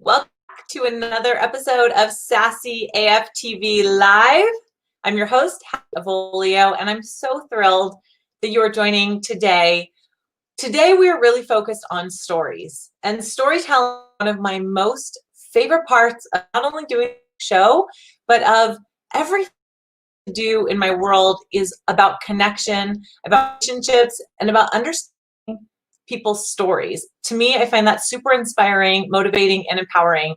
Welcome back to another episode of Sassy AFTV Live. I'm your host, Avolio, and I'm so thrilled that you are joining today. Today, we are really focused on stories, and storytelling is one of my most favorite parts of not only doing the show, but of everything I do in my world is about connection, about relationships, and about understanding people's stories. To me, I find that super inspiring, motivating, and empowering.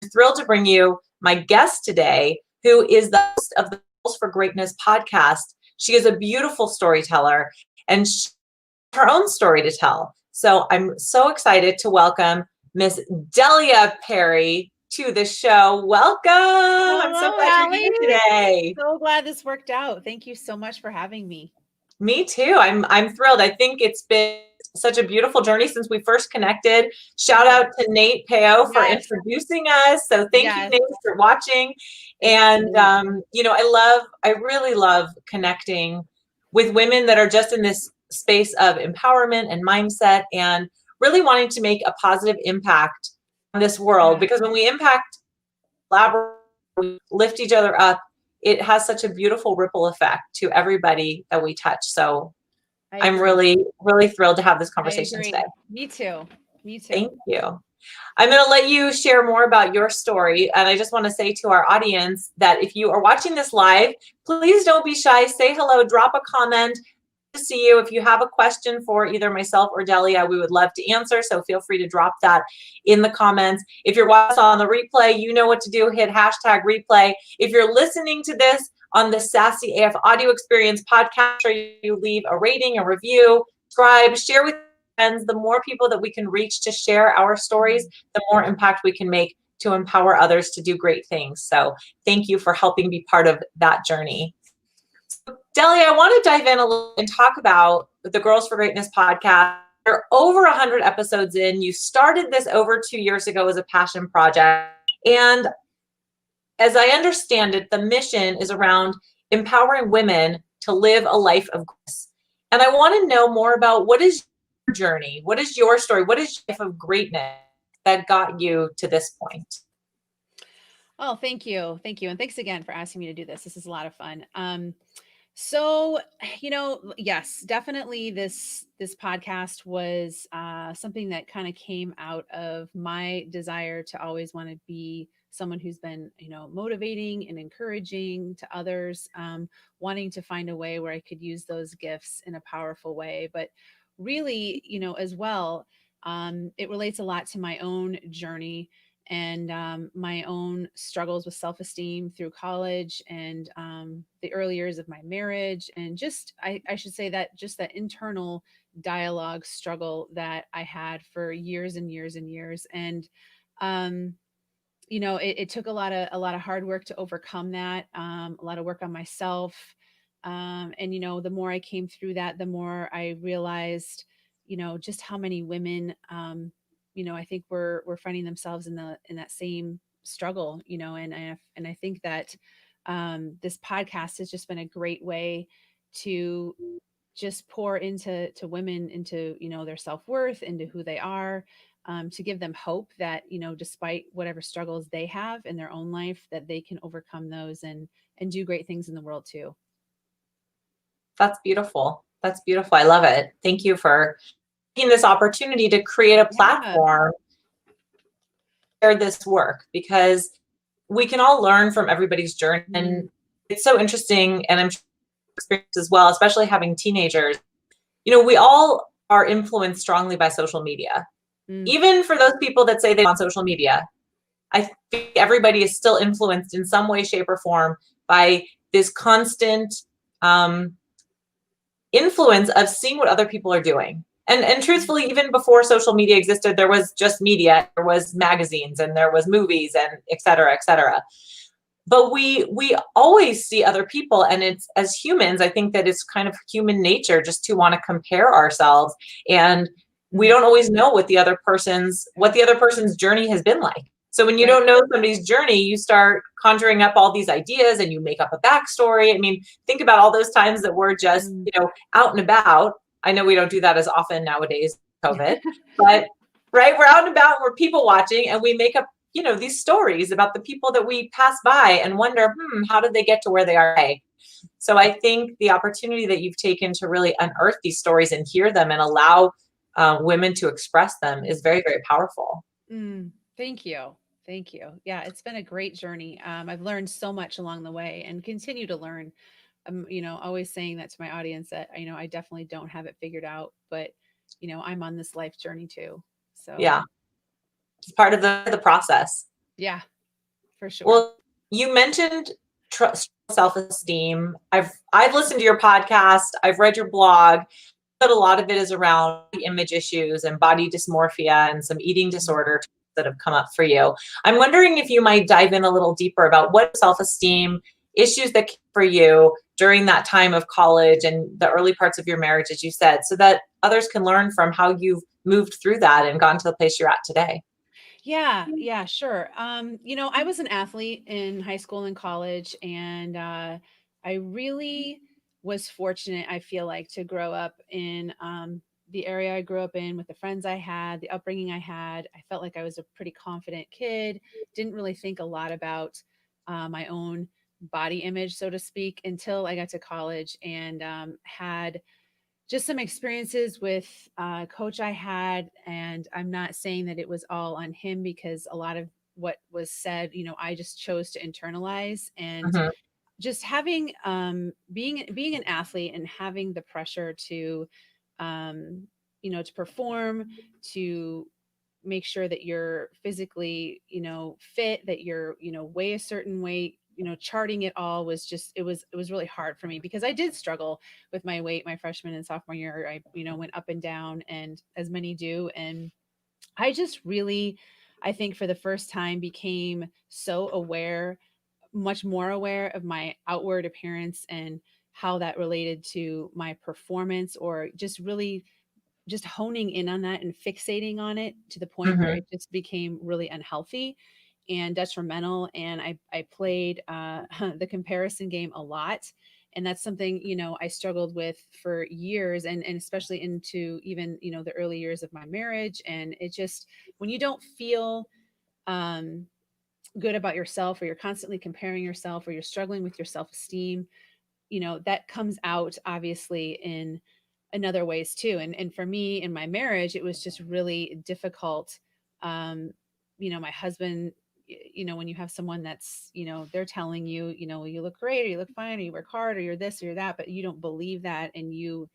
I'm thrilled to bring you my guest today, who is the host of the Goals for Greatness podcast. She is a beautiful storyteller, and she has her own story to tell. So I'm so excited to welcome Miss Delia Perry to the show. Welcome. I'm so Hello, glad you're Allie. here today. So glad this worked out. Thank you so much for having me. Me too. I'm thrilled. I think it's been such a beautiful journey since we first connected. Shout out to Nate Peo for introducing us. So thank you, Nate, for watching. And I really love connecting with women that are just in this space of empowerment and mindset and really wanting to make a positive impact on this world. Because when we impact, collaborate, we lift each other up, it has such a beautiful ripple effect to everybody that we touch. So I'm really, really thrilled to have this conversation today. Me too. Thank you. I'm going to let you share more about your story. And I just want to say to our audience that if you are watching this live, please don't be shy. Say hello, drop a comment. To see you. If you have a question for either myself or Delia, we would love to answer. So feel free to drop that in the comments. If you're watching on the replay, you know what to do. Hit hashtag replay. If you're listening to this on the Sassy AF Audio Experience podcast, sure you leave a rating, a review, subscribe, share with friends. The more people that we can reach to share our stories, the more impact we can make to empower others to do great things. So thank you for helping be part of that journey. Delia, I want to dive in a little and talk about the Girls for Greatness podcast. You're over 100 episodes in. You started this over 2 years ago as a passion project. And as I understand it, the mission is around empowering women to live a life of grace. And I want to know more about what is your journey? What is your story? What is your life of greatness that got you to this point? Oh, thank you. Thank you. And thanks again for asking me to do this. This is a lot of fun. So, yes, definitely this podcast was something that kind of came out of my desire to always want to be someone who's been, motivating and encouraging to others, wanting to find a way where I could use those gifts in a powerful way. But really, as well, it relates a lot to my own journey and my own struggles with self-esteem through college and the early years of my marriage. And just, I should say that just that internal dialogue struggle that I had for years and years and years. And, it took a lot of hard work to overcome that, a lot of work on myself. And, the more I came through that, the more I realized, just how many women, I think we're finding themselves in that same struggle, and I think that this podcast has just been a great way to just pour into women, into their self-worth, into who they are, to give them hope that despite whatever struggles they have in their own life, that they can overcome those and do great things in the world too. That's beautiful. That's beautiful. I love it. Thank you for this opportunity to create a platform share this work, because we can all learn from everybody's journey. And it's so interesting, and I'm sure experience as well, especially having teenagers. We all are influenced strongly by social media. Even for those people that say they're on social media, I think everybody is still influenced in some way, shape, or form by this constant influence of seeing what other people are doing. And truthfully, even before social media existed, there was just media, there was magazines, and there was movies, and et cetera, et cetera. But we always see other people, and it's, as humans, I think that it's kind of human nature just to want to compare ourselves, and we don't always know what the other person's journey has been like. So when you don't know somebody's journey, you start conjuring up all these ideas, and you make up a backstory. I mean, think about all those times that we're just, out and about. I know we don't do that as often nowadays, COVID, but right? We're out and about, and we're people watching, and we make up, these stories about the people that we pass by and wonder, how did they get to where they are today? So I think the opportunity that you've taken to really unearth these stories and hear them and allow women to express them is very, very powerful. Thank you. Thank you. Yeah, it's been a great journey. I've learned so much along the way and continue to learn. Always saying that to my audience that, I definitely don't have it figured out, but, I'm on this life journey too. So Yeah, it's part of the process. yeah, for sure. Well, you mentioned self-esteem. I've listened to your podcast. I've read your blog, but a lot of it is around image issues and body dysmorphia and some eating disorder that have come up for you. I'm wondering if you might dive in a little deeper about what self-esteem issues that came for you during that time of college and the early parts of your marriage, as you said, so that others can learn from how you've moved through that and gotten to the place you're at today. Yeah, sure. I was an athlete in high school and college, and I really was fortunate, I feel like, to grow up in the area I grew up in with the friends I had, the upbringing I had. I felt like I was a pretty confident kid, didn't really think a lot about my own body image, so to speak, until I got to college and had just some experiences with a coach I had. And I'm not saying that it was all on him, because a lot of what was said, I just chose to internalize. And Mm-hmm. just having being an athlete and having the pressure to to perform, to make sure that you're physically fit, that you're weigh a certain weight, charting it all was just, it was really hard for me, because I did struggle with my weight my freshman and sophomore year. I went up and down, and as many do. And I just really, I think, for the first time, became so aware, much more aware of my outward appearance and how that related to my performance, or just really just honing in on that and fixating on it to the point where Mm-hmm. it just became really unhealthy and detrimental. And I played the comparison game a lot. And that's something, I struggled with for years, and especially into even, the early years of my marriage. And it just, when you don't feel um, good about yourself, or you're constantly comparing yourself, or you're struggling with your self-esteem, that comes out obviously in other ways too. And for me in my marriage, it was just really difficult. Um, my husband, when you have someone that's, they're telling you, you look great, or you look fine, or you work hard, or you're this or you're that, but you don't believe that. And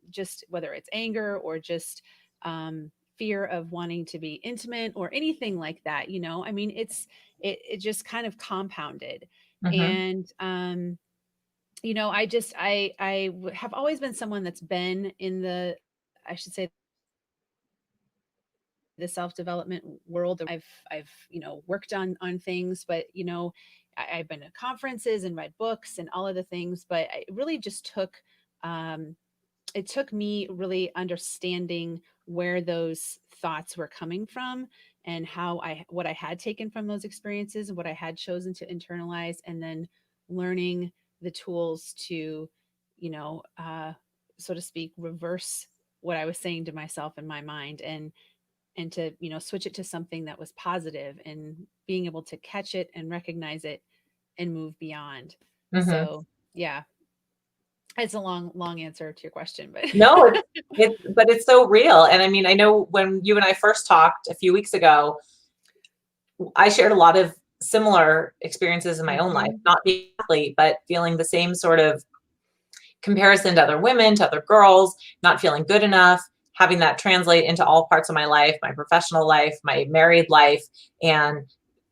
just whether it's anger or just fear of wanting to be intimate or anything like that, I mean, it just kind of compounded. Mm-hmm. And have always been someone that's been in the, I should say, the self-development world. I've worked on things, but I've been to conferences and read books and all of the things, but it really just took um it took me really understanding where those thoughts were coming from, and how what I had taken from those experiences and what I had chosen to internalize, and then learning the tools to, you know, uh, so to speak, reverse what I was saying to myself in my mind, and to, switch it to something that was positive, and being able to catch it and recognize it and move beyond. Mm-hmm. So yeah, it's a long answer to your question, but No, but it's so real. And I mean, I know when you and I first talked a few weeks ago, I shared a lot of similar experiences in my own life, Mhm. not being an athlete, but feeling the same sort of comparison to other women, to other girls, not feeling good enough, having that translate into all parts of my life, my professional life, my married life, and,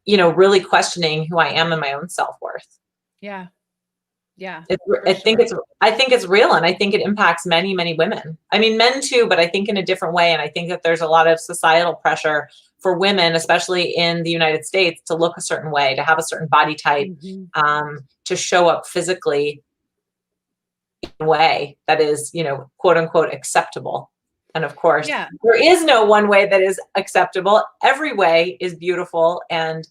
really questioning who I am and my own self-worth. Yeah, yeah, It's, for sure. I think it's real, and I think it impacts many, many women. I mean, men too, but I think in a different way. And I think that there's a lot of societal pressure for women, especially in the United States, to look a certain way, to have a certain body type, Mhm. to show up physically in a way that is, quote unquote, acceptable. And of course, Yeah, there is no one way that is acceptable. Every way is beautiful and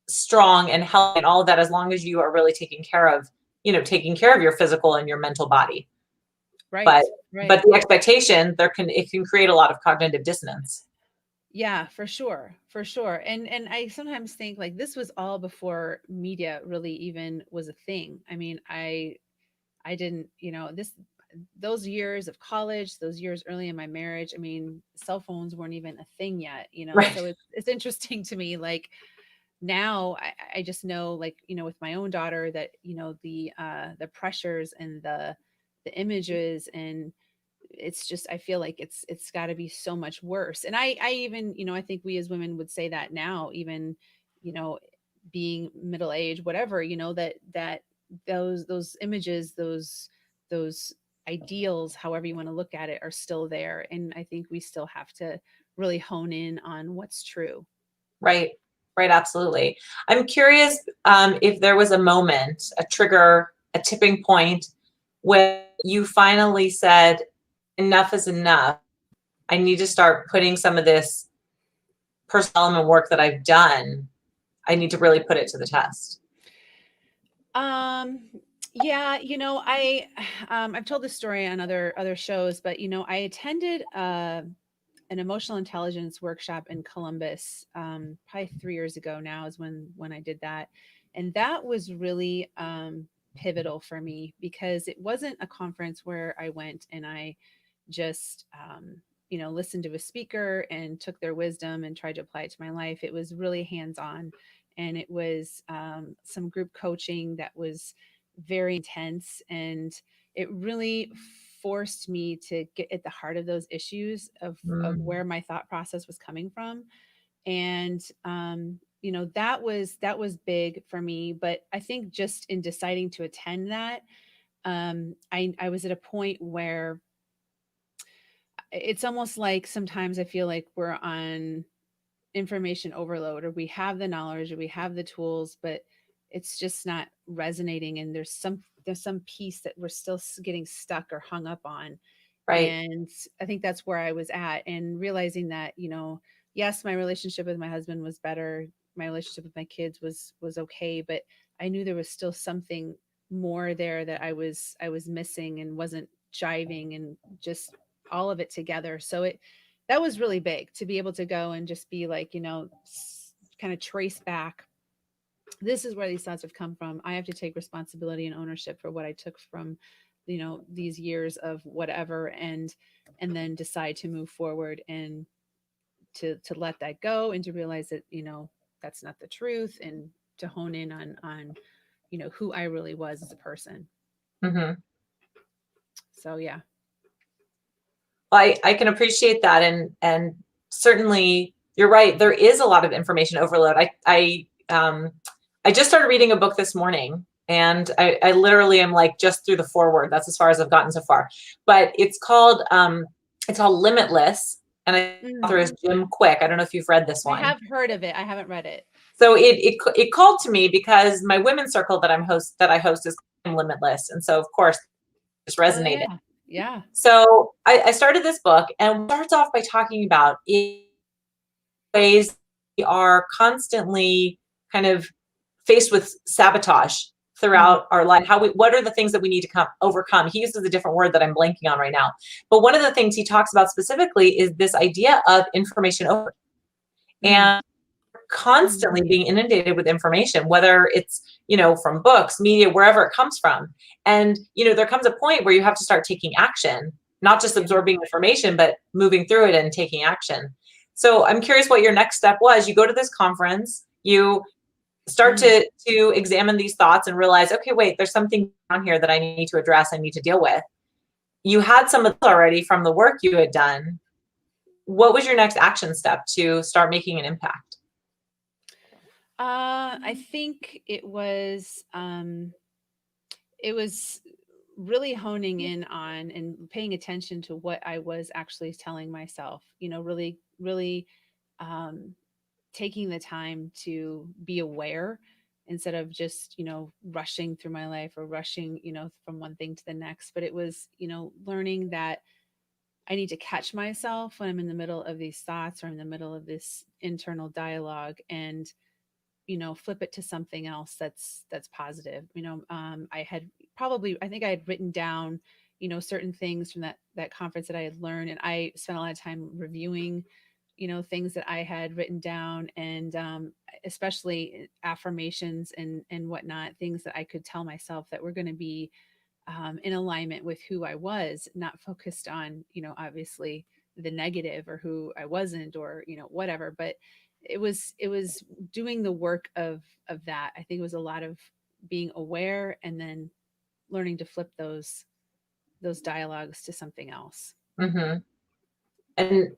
strong and healthy, and all of that, as long as you are really taking care of your physical and your mental body. But right. but Right. the expectation it can create a lot of cognitive dissonance. Yeah, for sure. For sure. And I sometimes think like this was all before media really even was a thing. I mean, I didn't, those years of college, those years early in my marriage, I mean, cell phones weren't even a thing yet, Right. so it's interesting to me. Like now I just know, like, with my own daughter that, the pressures and the images, and it's just, I feel like it's got to be so much worse. And I even, I think we as women would say that now, even, you know being middle age, whatever, that those images, those ideals, however you want to look at it, are still there. And I think we still have to really hone in on what's true. Right. Right. Absolutely. I'm curious if there was a moment, a trigger, a tipping point when you finally said, enough is enough. I need to start putting some of this personal development work that I've done. I need to really put it to the test. Um, yeah, I've told this story on other shows, but I attended an emotional intelligence workshop in Columbus, probably 3 years ago now is when I did that. And that was really pivotal for me, because it wasn't a conference where I went and I just listened to a speaker and took their wisdom and tried to apply it to my life. It was really hands on, and it was some group coaching that was very intense, and it really forced me to get at the heart of those issues of Mm, where my thought process was coming from. And that was big for me. But I think just in deciding to attend that, I was at a point where it's almost like sometimes I feel like we're on information overload, or we have the knowledge, or we have the tools, but it's just not resonating. And there's some piece that we're still getting stuck or hung up on. right. And I think that's where I was at, and realizing that, yes, my relationship with my husband was better. My relationship with my kids was okay, but I knew there was still something more there that I was missing and wasn't jiving, and just all of it together. So that was really big to be able to go and just be like, kind of trace back, this is where these thoughts have come from. I have to take responsibility and ownership for what I took from, these years of whatever, and then decide to move forward, and to let that go, and to realize that, that's not the truth, and to hone in on who I really was as a person. Mm-hmm. So yeah. I can appreciate that, and certainly you're right. There is a lot of information overload. I just started reading a book this morning, and I literally am like just through the foreword. That's as far as I've gotten so far. But it's called Limitless, and the author Mm. is Jim Quick. I don't know if you've read this I one. have heard of it. I haven't read it. So it called to me because my women's circle that I host is called Limitless, and so of course it just Oh resonated. yeah. Yeah. So I started this book, and it starts off by talking about ways we are constantly kind of faced with sabotage Mm. throughout our life. What are the things that we need to overcome? He uses a different word that I'm blanking on right now. But one of the things he talks about specifically is this idea of information over. Mm. And constantly being inundated with information, whether it's, from books, media, wherever it comes from. And, there comes a point where you have to start taking action, not just Yeah. absorbing information, but moving through it and taking action. So I'm curious what your next step was. You go to this conference, you start Mm. to examine these thoughts and realize, okay, wait, there's something on here that I need to address, I need to deal with. You had some of this already from the work you had done. What was your next action step to start making an impact? I think it was really honing in on and paying attention to what I was actually telling myself, really, really um, taking the time to be aware, instead of just, rushing through my life, or rushing, from one thing to the next. But it was, learning that I need to catch myself when I'm in the middle of these thoughts, or in the middle of this internal dialogue, and flip it to something else that's positive. I think I had written down, certain things from that conference that I had learned. And I spent a lot of time reviewing, things that I had written down, and especially affirmations and whatnot, things that I could tell myself that were going to be in alignment with who I was, not focused on, obviously the negative or who I wasn't, or, whatever. But it was doing the work of that. I think it was a lot of being aware and then learning to flip those dialogues to something else. Mm-hmm. And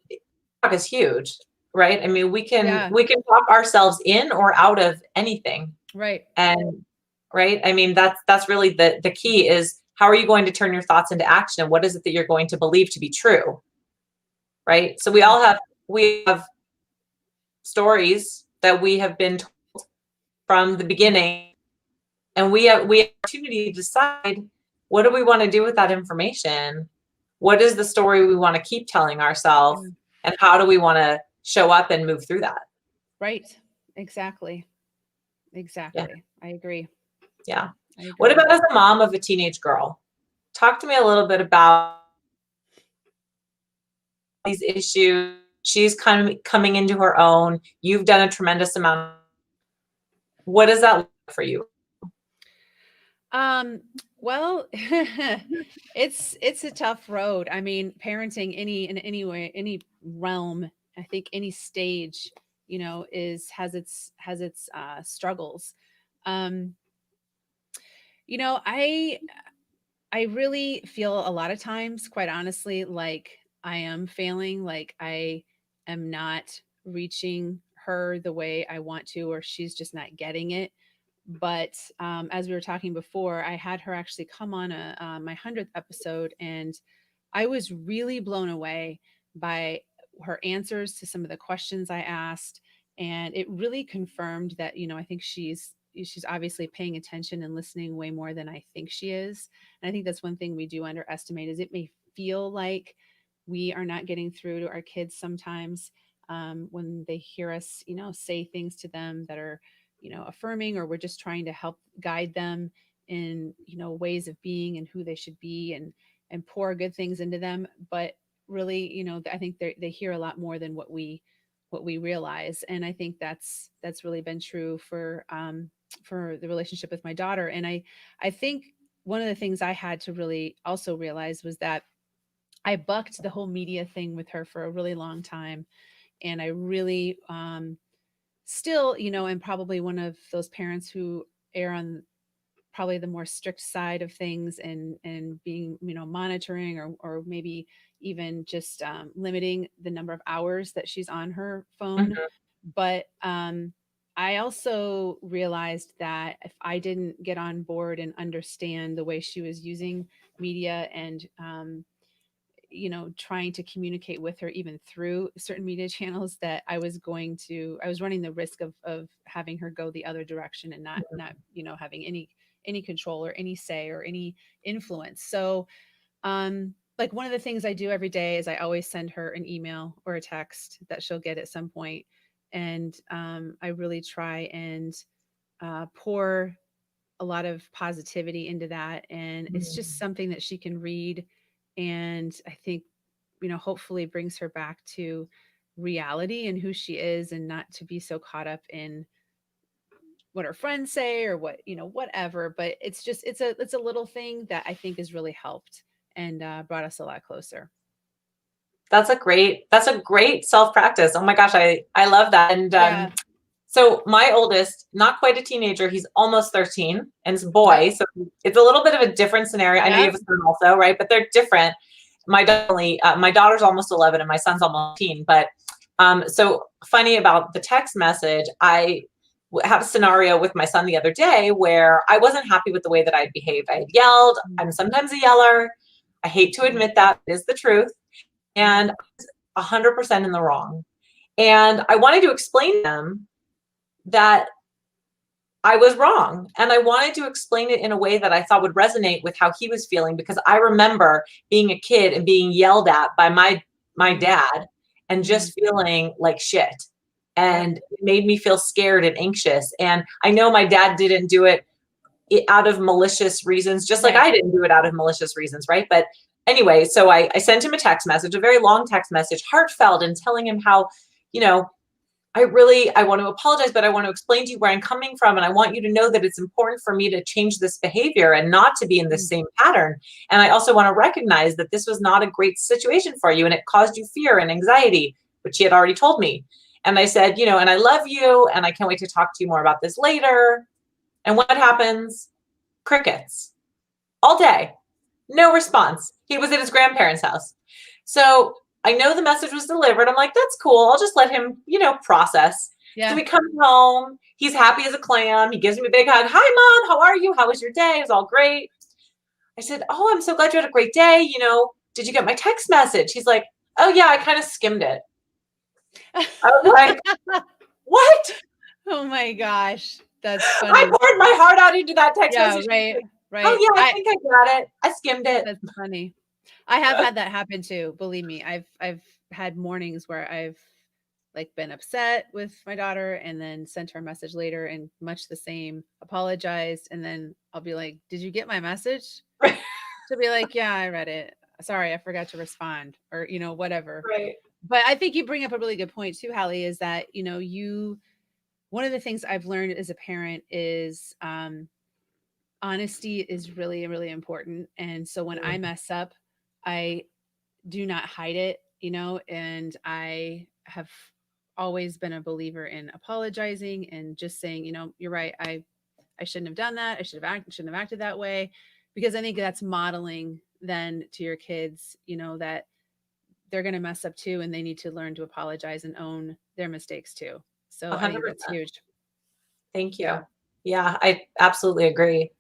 talk is huge, right? I mean, Yeah. we can talk ourselves in or out of anything. Right. And right. I mean, that's really the key is, how are you going to turn your thoughts into action? And what is it that you're going to believe to be true? Right. So we have stories that we have been told from the beginning, and we have opportunity to decide, what do we want to do with that information? What is the story we want to keep telling ourselves? Yeah. And how do we want to show up and move through that? Right. Exactly. Yeah. I agree. Yeah. I agree. What about as a mom of a teenage girl? Talk to me a little bit about these issues. She's kind of coming into her own. You've done a tremendous amount. What does that look like for you? Well, it's a tough road. I mean, parenting in any way, any realm, I think any stage, has its struggles. Um, I really feel a lot of times, quite honestly, like I am failing, like I am not reaching her the way I want to, or she's just not getting it. But as we were talking before, I had her actually come on my 100th episode, and I was really blown away by her answers to some of the questions I asked. And it really confirmed that, I think she's obviously paying attention and listening way more than I think she is. And I think that's one thing we do underestimate, is it may feel like we are not getting through to our kids sometimes, when they hear us, say things to them that are, affirming, or we're just trying to help guide them in, ways of being and who they should be, and pour good things into them. But really, I think they hear a lot more than what we realize. And I think that's really been true for the relationship with my daughter. And I think one of the things I had to really also realize was that I bucked the whole media thing with her for a really long time. And I really still, am probably one of those parents who err on probably the more strict side of things, and being, monitoring, or maybe even just limiting the number of hours that she's on her phone. Mhm. But I also realized that if I didn't get on board and understand the way she was using media, and trying to communicate with her even through certain media channels, that I was running the risk of having her go the other direction, and not having any control or any say or any influence. So like one of the things I do every day is I always send her an email or a text that she'll get at some point. And I really try and pour a lot of positivity into that. And it's just something that she can read. And I think, hopefully brings her back to reality and who she is, and not to be so caught up in what her friends say, or whatever. But it's a little thing that I think has really helped, and brought us a lot closer. That's a great self-practice. Oh my gosh, I love that. And Yeah. so my oldest, not quite a teenager, he's almost 13, and it's a boy. Yep. So it's a little bit of a different scenario. I know you have Yep. a son also, right? But they're different. My daughter's almost 11 and my son's almost 18. But so funny about the text message, I have a scenario with my son the other day where I wasn't happy with the way that I'd behaved. I had yelled. I'm sometimes a yeller. I hate to admit that. It is the truth. And 100% in the wrong. And I wanted to explain to him that I was wrong. And I wanted to explain it in a way that I thought would resonate with how he was feeling, because I remember being a kid and being yelled at by my dad and just feeling like shit. And it made me feel scared and anxious. And I know my dad didn't do it it out of malicious reasons, just like Right. I didn't do it out of malicious reasons, right? But anyway, so I sent him a text message, a very long text message, heartfelt, and telling him how, you know, I want to apologize, but I want to explain to you where I'm coming from. And I want you to know that it's important for me to change this behavior and not to be in this same pattern. And I also want to recognize that this was not a great situation for you and it caused you fear and anxiety, which he had already told me. And I said, you know, and I love you and I can't wait to talk to you more about this later. And what happens? Crickets all day. No response. He was at his grandparents' house. So I know the message was delivered. I'm like, that's cool. I'll just let him, you know, process. So Yeah. he comes home. He's happy as a clam. He gives me a big hug. Hi, Mom. How are you? How was your day? It was all great. I said, oh, I'm so glad you had a great day. You know, did you get my text message? He's like, oh, yeah, I kind of skimmed it. I was like, what? Oh my gosh. That's I funny. poured my heart out into that text Yeah, message. right. Oh, Right. yeah, I think I got it. I skimmed it. That's funny. I have had that happen too. Believe me, I've had mornings where I've like been upset with my daughter and then sent her a message later and much the same, apologized, and then I'll be like, "Did you get my message?" She'll be like, "Yeah, I read it. Sorry, I forgot to respond," or you know, whatever. Right. But I think you bring up a really good point too, Hallie, is that you know you one of the things I've learned as a parent is honesty is really really important, and so when I mess up, I do not hide it, you know, and I have always been a believer in apologizing and just saying, you know, you're right. I shouldn't have done that. Shouldn't have acted that way, because I think that's modeling then to your kids, you know, that they're going to mess up too and they need to learn to apologize and own their mistakes too. So I think that's 100%. huge. Thank you. Yeah, I absolutely agree.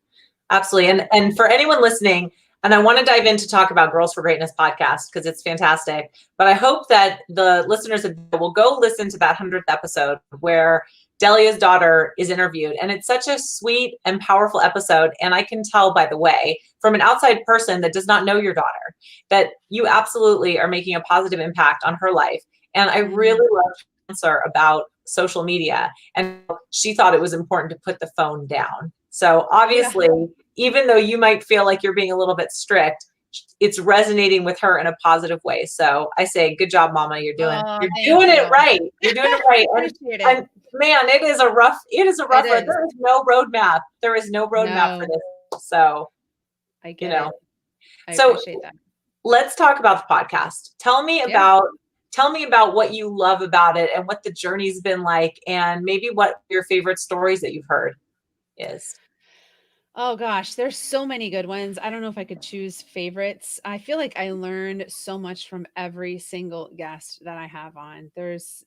Absolutely. And for anyone listening, and I want to dive in to talk about Girls for Greatness podcast because it's fantastic. But I hope that the listeners will go listen to that 100th episode where Delia's daughter is interviewed. And it's such a sweet and powerful episode. And I can tell, by the way, from an outside person that does not know your daughter, that you absolutely are making a positive impact on her life. And I Mhm. really love her answer about social media. And she thought it was important to put the phone down. So Yeah. obviously, even though you might feel like you're being a little bit strict, it's resonating with her in a positive way. So I say, good job, Mama. Oh, You're thank doing it you. right. You're doing it right. Appreciate it. And man, it is a It rough road. is. There is no roadmap. There is no roadmap for No, this. So, I you get know, it. I so appreciate that. let's talk about the podcast. Yeah. Tell me about what you love about it and what the journey's been like and maybe what your favorite stories that you've heard is. Oh gosh, there's so many good ones. I don't know if I could choose favorites. I feel like I learned so much from every single guest that I have on. There's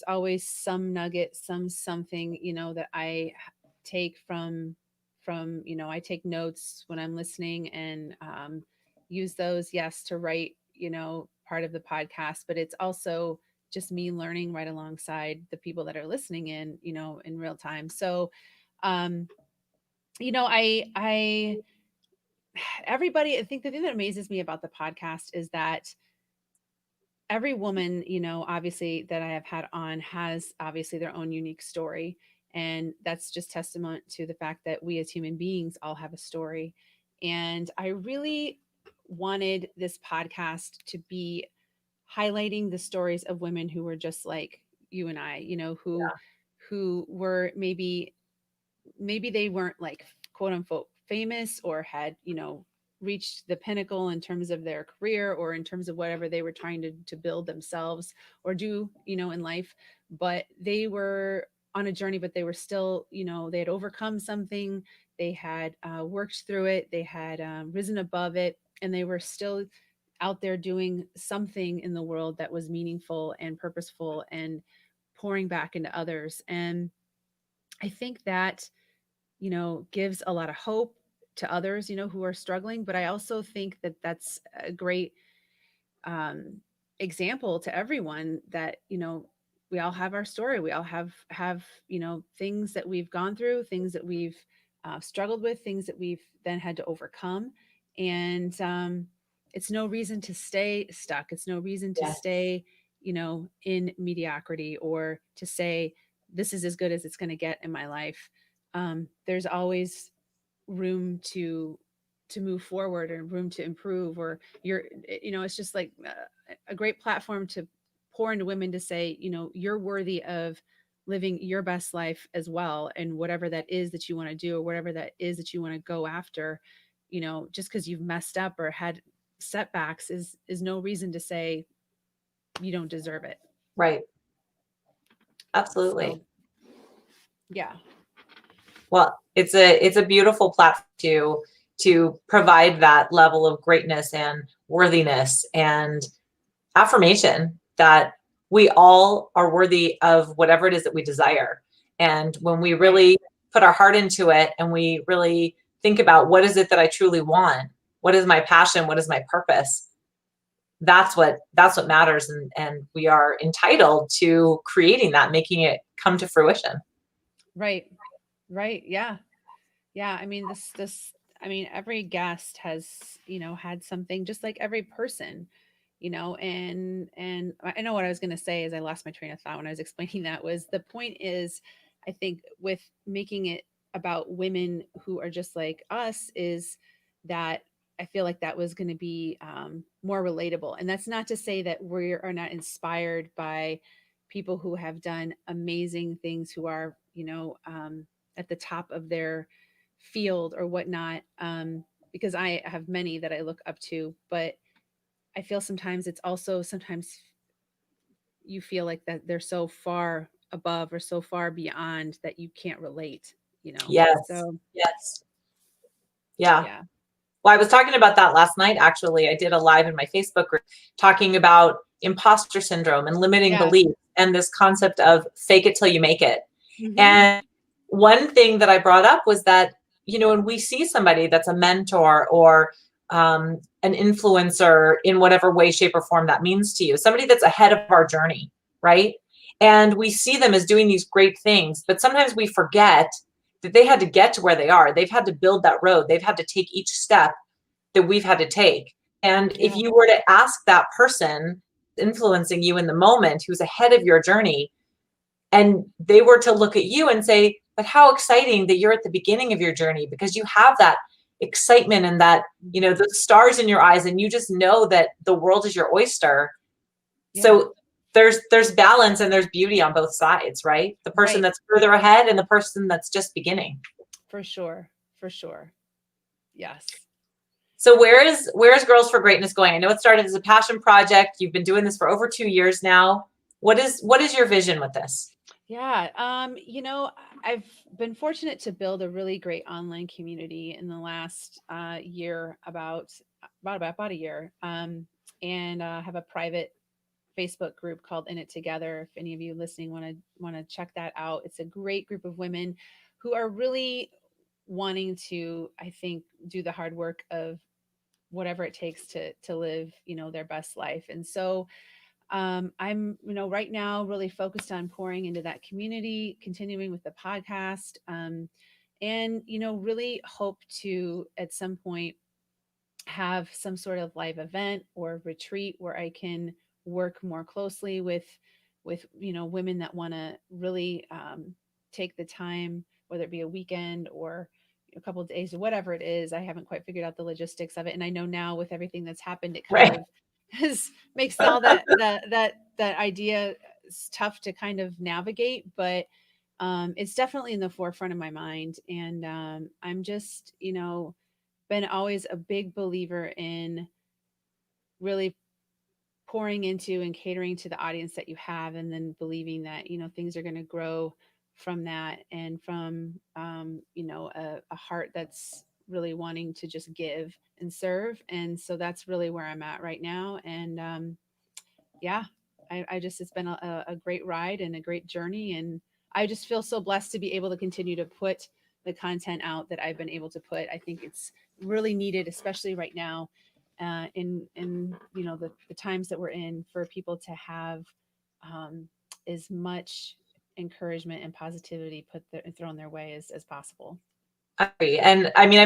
always some nugget, something, you know, that take from, you know, I take notes when I'm listening and use those, yes, to write, you know, part of the podcast, but it's also just me learning right alongside the people that are listening in, you know, in real time. So um you know, I everybody, I think the thing that amazes me about the podcast is that every woman, you know, obviously that I have had on has obviously their own unique story. And that's just testament to the fact that we as human beings all have a story. And I really wanted this podcast to be highlighting the stories of women who were just like you and I, you know, who were maybe they weren't like quote unquote famous or had, you know, reached the pinnacle in terms of their career or in terms of whatever they were trying to build themselves or do, you know, in life. But they were on a journey, but they were still, you know, they had overcome something. They had worked through it. They had risen above it. And they were still out there doing something in the world that was meaningful and purposeful and pouring back into others. And I think that, you know, gives a lot of hope to others, you know, who are struggling. But I also think that that's a great um, example to everyone that, you know, we all have our story. We all have, you know, things that we've gone through, things that we've struggled with, things that we've then had to overcome. And it's no reason to stay stuck. It's no reason to Yes. stay, you know, in mediocrity or to say, this is as good as it's going to get in my life. There's always room to move forward or room to improve, or it's just like a great platform to pour into women to say, you're worthy of living your best life as well. And whatever that is that you want to do, or whatever that is that you want to go after, just because you've messed up or had setbacks is no reason to say you don't deserve it. Right. Absolutely. So, yeah. Well, it's a beautiful platform to provide that level of greatness and worthiness and affirmation that we all are worthy of whatever it is that we desire. And when we really put our heart into it and we really think about what is it that I truly want, what is my passion, what is my purpose, that's what matters. And we are entitled to creating that, making it come to fruition. Right. Yeah. Yeah. I mean, every guest has, had something, just like every person, and I know what I was going to say is I lost my train of thought when I was explaining that. Was the point is, I think with making it about women who are just like us, is that I feel like that was going to be more relatable. And that's not to say that we are not inspired by people who have done amazing things, who are, at the top of their field or whatnot. Because I have many that I look up to, but I feel sometimes you feel like that they're so far above or so far beyond that you can't relate, Yes. So, yes. Yeah. yeah. Well, I was talking about that last night, actually. I did a live in my Facebook group talking about imposter syndrome and limiting beliefs and this concept of fake it till you make it. Mm-hmm. And one thing that I brought up was that, when we see somebody that's a mentor or an influencer in whatever way, shape, or form that means to you, somebody that's ahead of our journey, right? And we see them as doing these great things, but sometimes we forget that they had to get to where they are. They've had to build that road. They've had to take each step that we've had to take. And if you were to ask that person influencing you in the moment, who's ahead of your journey, and they were to look at you and say, but how exciting that you're at the beginning of your journey, because you have that excitement and that, the stars in your eyes, and you just know that the world is your oyster. Yeah. So there's balance and there's beauty on both sides, right? The person that's further ahead and the person that's just beginning. For sure. Yes. So where is Girls for Greatness going? I know it started as a passion project. You've been doing this for over 2 years now. What is your vision with this? Yeah. I've been fortunate to build a really great online community in the last year, about a year. And have a private Facebook group called In It Together. If any of you listening want to check that out, it's a great group of women who are really wanting to, I think, do the hard work of whatever it takes to live, their best life. And so I'm, right now really focused on pouring into that community, continuing with the podcast, and, really hope to at some point have some sort of live event or retreat where I can work more closely with women that want to really take the time, whether it be a weekend or a couple of days or whatever it is. I haven't quite figured out the logistics of it, and I know now with everything that's happened, it kind of makes all that idea tough to kind of navigate. But it's definitely in the forefront of my mind, and I'm just been always a big believer in really pouring into and catering to the audience that you have, and then believing that things are going to grow from that, and from a heart that's really wanting to just give and serve. And so that's really where I'm at right now. And I just, it's been a great ride and a great journey, and I just feel so blessed to be able to continue to put the content out that I've been able to put. I think it's really needed, especially right now, in the times that we're in, for people to have as much encouragement and positivity thrown their way as possible. I agree. And I mean,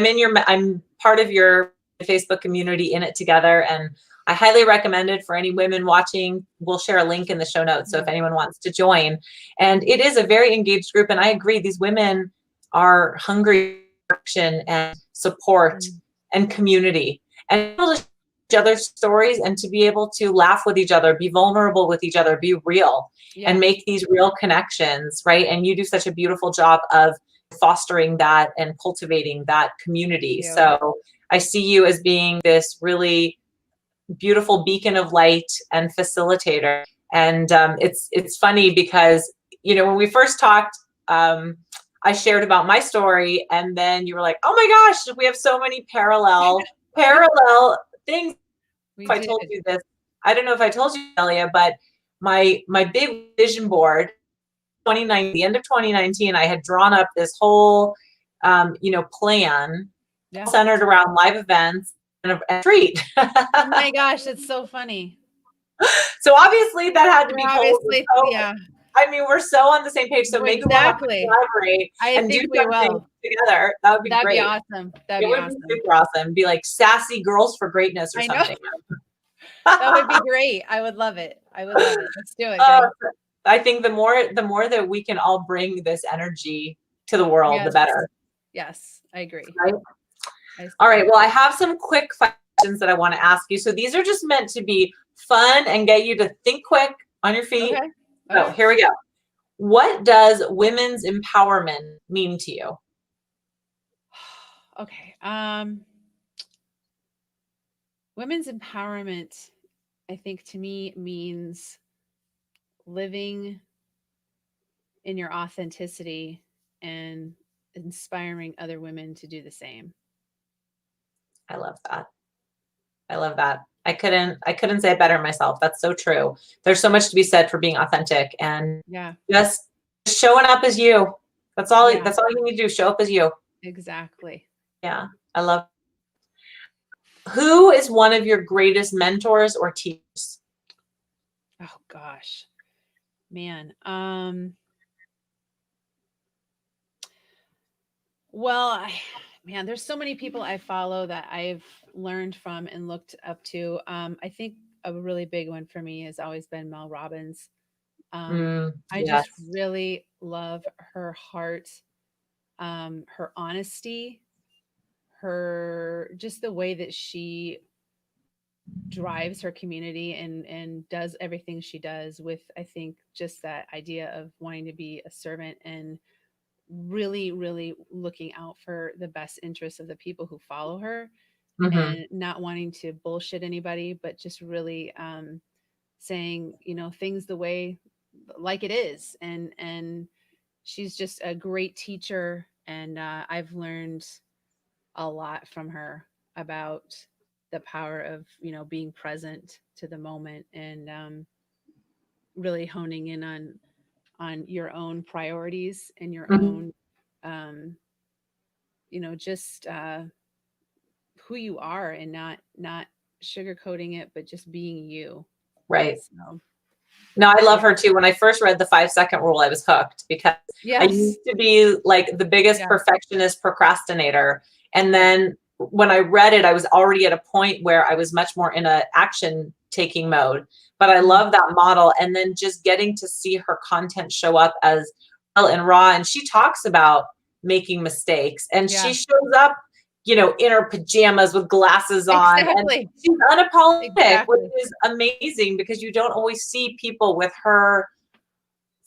I'm part of your Facebook community, In It Together, and I highly recommend it for any women watching. We'll share a link in the show notes, so if anyone wants to join. And it is a very engaged group, and I agree, these women are hungry direction and support and community, and able to each other's stories and to be able to laugh with each other, be vulnerable with each other, be real, and make these real connections, right? And you do such a beautiful job of fostering that and cultivating that community. So I see you as being this really beautiful beacon of light and facilitator. And it's funny because, you know, when we first talked, I shared about my story, and then you were like, "Oh my gosh, we have so many parallel things." If I told you this, I don't know if I told you, Delia, but my big vision board, the end of 2019, I had drawn up this whole, plan centered around live events and a treat. Oh my gosh, it's so funny. So obviously that had to be obviously, so, I mean, we're so on the same page. So maybe we'll have to collaborate and do something together. That would be great. That'd be awesome. That'd be awesome. Be super awesome. Be like sassy girls for greatness or something. That would be great. I would love it. I would love it. Let's do it. I think the more that we can all bring this energy to the world, the better. Yes, I agree. Right? All right. Well, I have some quick questions that I want to ask you. So these are just meant to be fun and get you to think quick on your feet. Okay. So here we go. What does women's empowerment mean to you? Okay. Women's empowerment, I think, to me means living in your authenticity and inspiring other women to do the same. I love that. I love that. I couldn't say it better myself. That's so true. There's so much to be said for being authentic and just showing up as you. That's all you need to do. Show up as you. Exactly. Yeah. I love it. Who is one of your greatest mentors or teachers? Oh gosh. Man. Well, man, there's so many people I follow that I've learned from and looked up to. I think a really big one for me has always been Mel Robbins. I just really love her heart, her honesty, just the way that she drives her community and does everything she does with, I think, just that idea of wanting to be a servant and really, really looking out for the best interests of the people who follow her and not wanting to bullshit anybody, but just really saying, things the way like it is. And she's just a great teacher. And I've learned a lot from her about the power of, being present to the moment and really honing in on your own priorities and your own just who you are and not sugarcoating it, but just being you. Right. So. No, I love her too. When I first read the 5-second rule, I was hooked because I used to be like the biggest perfectionist procrastinator. And then when I read it, I was already at a point where I was much more in a action taking mode, but I love that model. And then just getting to see her content show up as real and raw. And she talks about making mistakes and she shows up, in her pajamas with glasses on. And she's unapologetic, which is amazing because you don't always see people with her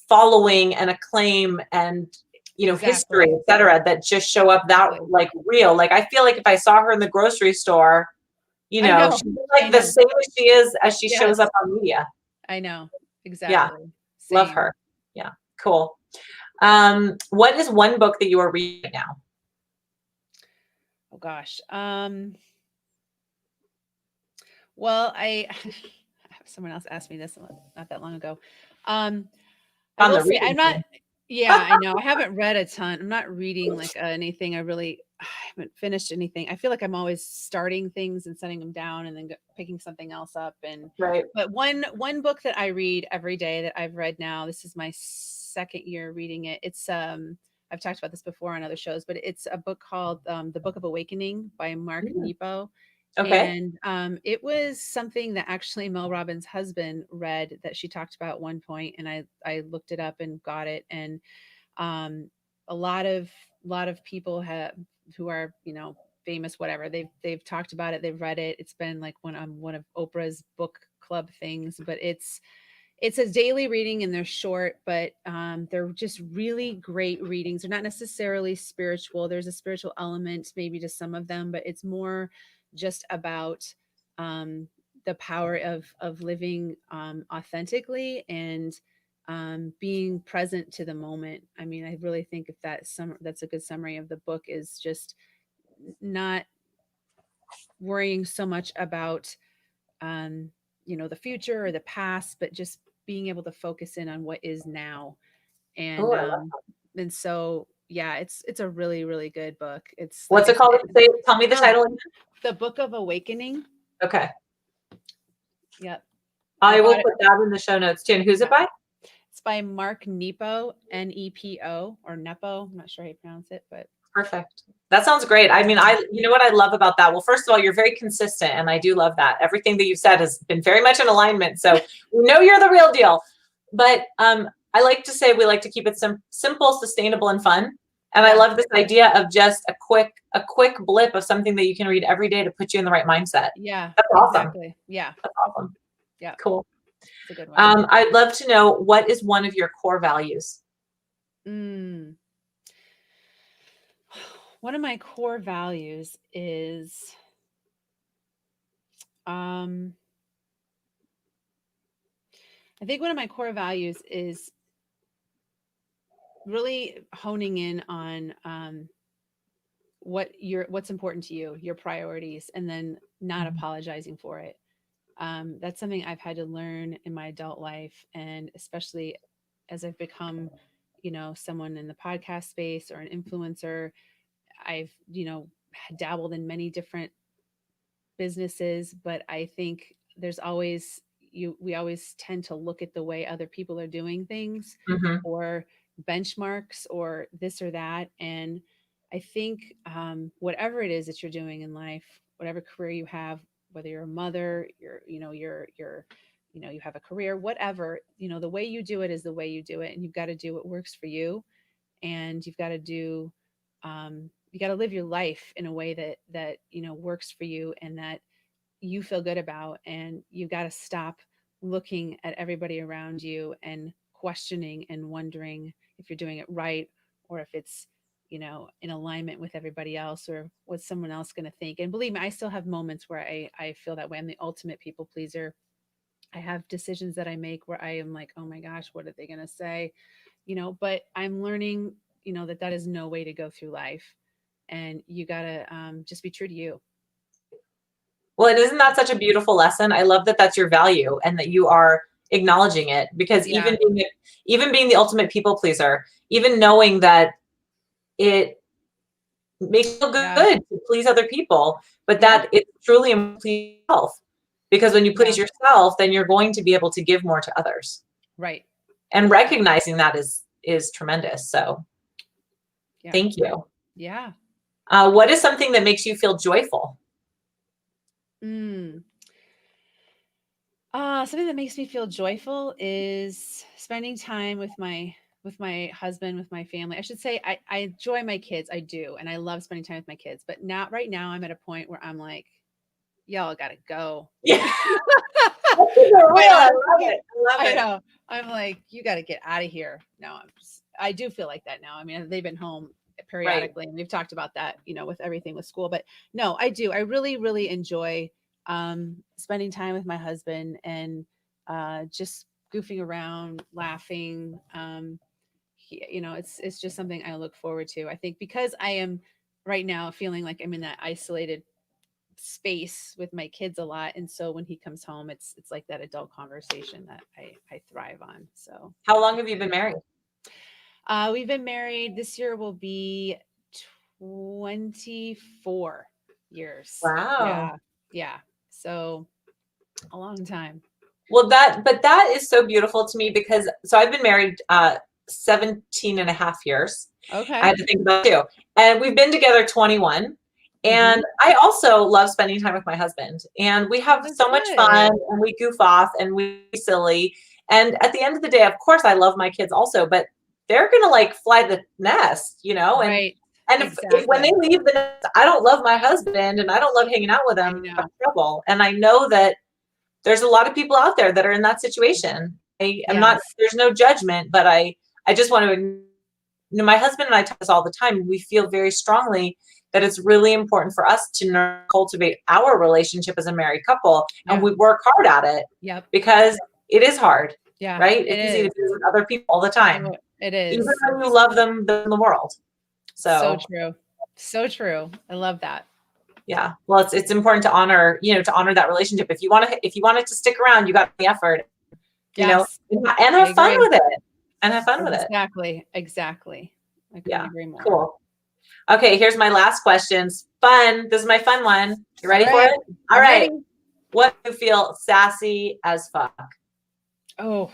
following and acclaim and, history, et cetera, that just show up that like real. Like, I feel like if I saw her in the grocery store, she's like the same as she is as she shows up on media. I know. Exactly. Yeah. Love her. Yeah. Cool. What is one book that you are reading now? Oh gosh. Well, someone else asked me this not that long ago. I will say I'm not. Yeah, I know. I haven't read a ton. I'm not reading like anything. I haven't finished anything. I feel like I'm always starting things and setting them down and then picking something else up. But one book that I read every day that I've read now. This is my second year reading it. It's I've talked about this before on other shows, but it's a book called The Book of Awakening by Mark Nepo. Okay. And it was something that actually Mel Robbins' husband read that she talked about at one point, and I looked it up and got it. And a lot of people have who are, famous, whatever, they've talked about it, they've read it. It's been like one of Oprah's book club things, but it's a daily reading and they're short, but they're just really great readings. They're not necessarily spiritual. There's a spiritual element maybe to some of them, but it's more just about the power of living authentically and being present to the moment. I mean, I really think if that's a good summary of the book, is just not worrying so much about the future or the past, but just being able to focus in on what is now. Oh, And I love. and so yeah, it's a really, really good book. It's like What's I it called? said, Tell me the oh, title again. The Book of Awakening. Okay. Yep. I I will bought it. put that in the show notes too. And who's it by? It's by Mark Nepo, Nepo, or Nepo. I'm not sure how you pronounce it, but Perfect. That sounds great. I mean, you know what I love about that? Well, first of all, you're very consistent, and I do love that. Everything that you've said has been very much in alignment. So we know you're the real deal. But I like to say we like to keep it simple, sustainable, and fun. And I love this idea of just a quick blip of something that you can read every day to put you in the right mindset. yeah, That's awesome. exactly. Yeah, That's awesome. yeah, Cool. it's a good one. I'd love to know, what is one of your core values? One of my core values is I think one of my core values is really honing in on what's important to you, your priorities, and then not apologizing for it. That's something I've had to learn in my adult life, and especially as I've become, someone in the podcast space or an influencer. I've, dabbled in many different businesses, but I think there's always we always tend to look at the way other people are doing things, Mm-hmm. or benchmarks or this or that. And I think whatever it is that you're doing in life, whatever career you have, whether you're a mother, you have a career, whatever, the way you do it is the way you do it, and you've got to do what works for you. And you've got to you got to live your life in a way that works for you and that you feel good about. And you got to stop looking at everybody around you and questioning and wondering if you're doing it right, or if it's in alignment with everybody else, or what's someone else going to think. And believe me, I still have moments where I feel that way. I'm the ultimate people pleaser. I have decisions that I make where I am like, oh my gosh, what are they going to say? But I'm learning, that is no way to go through life. And you got to just be true to you. Well, and isn't that such a beautiful lesson? I love that that's your value and that you are acknowledging it, because even being the ultimate people pleaser, even knowing that it makes you feel good to please other people, but that it's truly please yourself. Because when you please yourself, then you're going to be able to give more to others. Right. And recognizing that is tremendous. So thank you. Yeah. What is something that makes you feel joyful? Something that makes me feel joyful is spending time with my husband, with my family. I should say I enjoy my kids. I do. And I love spending time with my kids. But right now I'm at a point where I'm like, y'all gotta go. Yeah. I love it. I know. I'm like, you got to get out of here. No, I do feel like that now. I mean, they've been home periodically, and we've talked about that, with everything with school. But no, I do. I really, really enjoy spending time with my husband and just goofing around, laughing. It's just something I look forward to. I think because I am right now feeling like I'm in that isolated space with my kids a lot, and so when he comes home, it's like that adult conversation that I thrive on. So how long have you been married? We've been married, this year will be 24 years. Wow. Yeah, so a long time. Well, that is so beautiful to me, because so I've been married 17 and a half years. Okay. I had to think about it too. And we've been together 21. And I also love spending time with my husband, and we have so much fun, and we goof off and we be silly. And at the end of the day, of course, I love my kids also, but they're going to like fly the nest, and And if when they Exactly. leave, I don't love my husband and I don't love hanging out with I him, I'm know. in trouble. And I know that there's a lot of people out there that are in that situation. I'm not, Yes. there's no judgment, but I just want to, my husband and I talk this all the time. We feel very strongly that it's really important for us to cultivate our relationship as a married couple. And Yeah. we work hard at it Yep. because it is hard, Yeah, right? it It's easy to is. be with other people all the time, Oh, it even is. when you love them in the world. So So true. So true. I love that. yeah, well, it's important to honor, to honor that relationship. If you want it to stick around, you got the effort, Yes, and I have fun agree. with it. And have fun with it. Exactly. Exactly. I couldn't Yeah, agree more. cool. Okay, here's my last questions. Fun. This is my fun one. You All ready for right. it? All I'm right. ready. What do you feel sassy as fuck? Oh,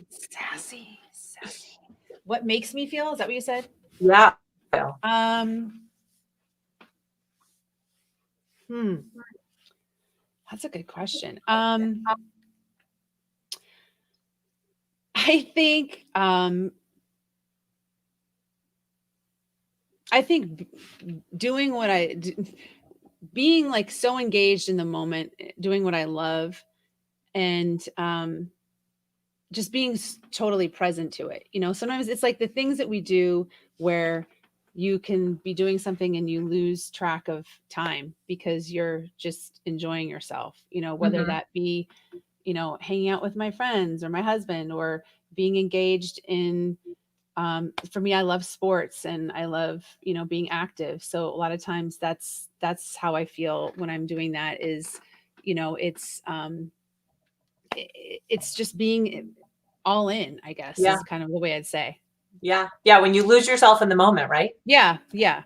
sassy, sassy. What makes me feel? Is that what you said? Yeah. Um, hmm. That's a good question. I think doing what being like so engaged in the moment, doing what I love, and just being totally present to it. Sometimes it's like the things that we do where you can be doing something and you lose track of time because you're just enjoying yourself, whether Mhm. that be, hanging out with my friends or my husband, or being engaged in, for me, I love sports and I love, being active. So a lot of times that's how I feel when I'm doing that is, it's, it's just being all in, I guess, Yeah. is kind of the way I'd say. Yeah. Yeah. When you lose yourself in the moment, right? Yeah. Yeah.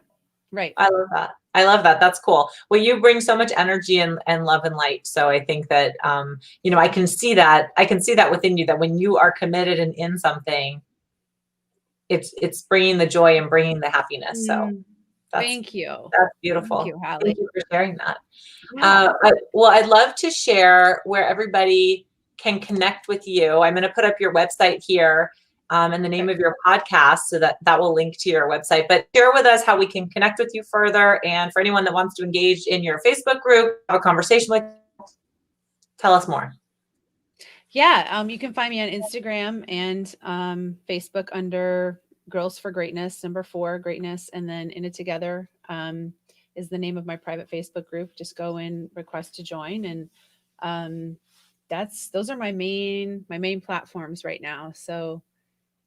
Right. I love that. I love that. That's cool. Well, you bring so much energy and love and light. So I think that, I can see that. I can see that within you, that when you are committed and in something, it's bringing the joy and bringing the happiness. So Mm, that's, thank you. that's Thank beautiful. you, Hallie. Thank you for sharing that. Yeah. Well, I'd love to share where everybody can connect with you. I'm going to put up your website here, and the name Okay. of your podcast, so that will link to your website. But share with us how we can connect with you further. And for anyone that wants to engage in your Facebook group, have a conversation with you, tell us more. Yeah. You can find me on Instagram and Facebook under Girls for Greatness, number 4, Greatness, and then In It Together is the name of my private Facebook group. Just go and request to join, and those are my main platforms right now. So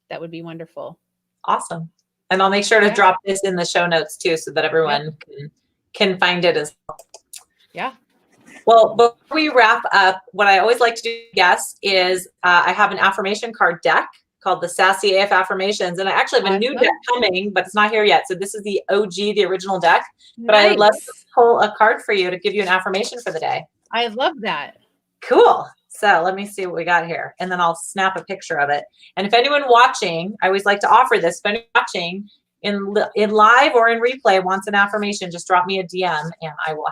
that would be wonderful. Awesome. And I'll make sure to Yeah. drop this in the show notes too, so that Yep. everyone can find it as well. Yeah. Well, before we wrap up, what I always like to do, guests, is I have an affirmation card deck called the Sassy AF Affirmations. And I actually have a new deck Awesome. coming, but it's not here yet. So this is the OG, the original deck. But I would love to Nice. pull a card for you to give you an affirmation for the day. I love that. Cool. So let me see what we got here. And then I'll snap a picture of it. And if anyone watching, I always like to offer this, if anyone watching in live or in replay wants an affirmation, just drop me a DM and I will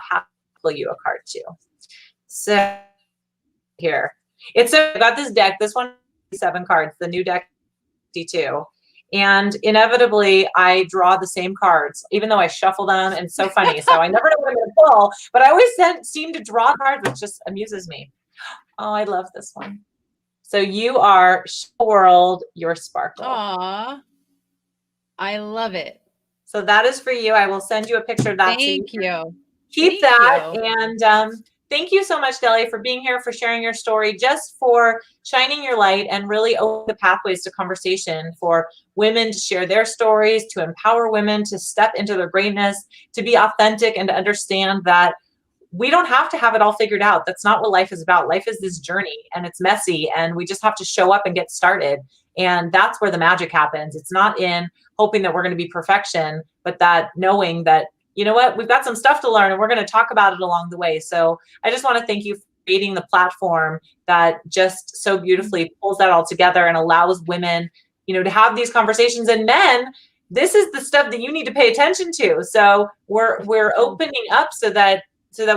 pull you a card too. So here, I got this deck. This one, 7 cards, the new deck, 52. And inevitably, I draw the same cards, even though I shuffle them. And it's so funny. So I never know what I'm going to pull, but I always seem to draw cards, which just amuses me. Oh, I love this one. So you are show the world your sparkle. Aw, I love it. So that is for you. I will send you a picture of that. Thank you. Keep Thank that. you. And thank you so much, Delia, for being here, for sharing your story, just for shining your light and really open the pathways to conversation for women to share their stories, to empower women to step into their greatness, to be authentic, and to understand that we don't have to have it all figured out. That's not what life is about. Life is this journey, and it's messy, and we just have to show up and get started. And that's where the magic happens. It's not in hoping that we're going to be perfection, but that knowing that, you know what, we've got some stuff to learn and we're going to talk about it along the way. So I just want to thank you for creating the platform that just so beautifully pulls that all together and allows women, to have these conversations. And men, this is the stuff that you need to pay attention to. So we're opening up so that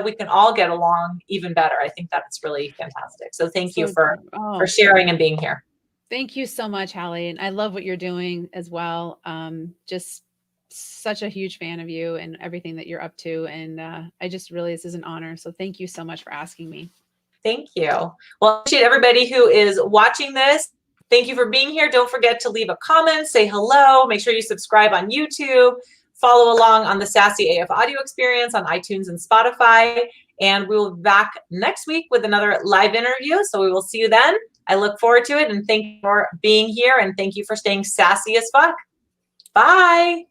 we can all get along even better. I think that's really fantastic. So thank you So, for oh, sharing and being here. Thank you so much, Hallie. And I love what you're doing as well. Just such a huge fan of you and everything that you're up to. And I just really, this is an honor. So thank you so much for asking me. Thank you. Well, I appreciate everybody who is watching this. Thank you for being here. Don't forget to leave a comment, say hello. Make sure you subscribe on YouTube. Follow along on the Sassy AF audio experience on iTunes and Spotify. And we will be back next week with another live interview. So we will see you then. I look forward to it. And thank you for being here. And thank you for staying sassy as fuck. Bye.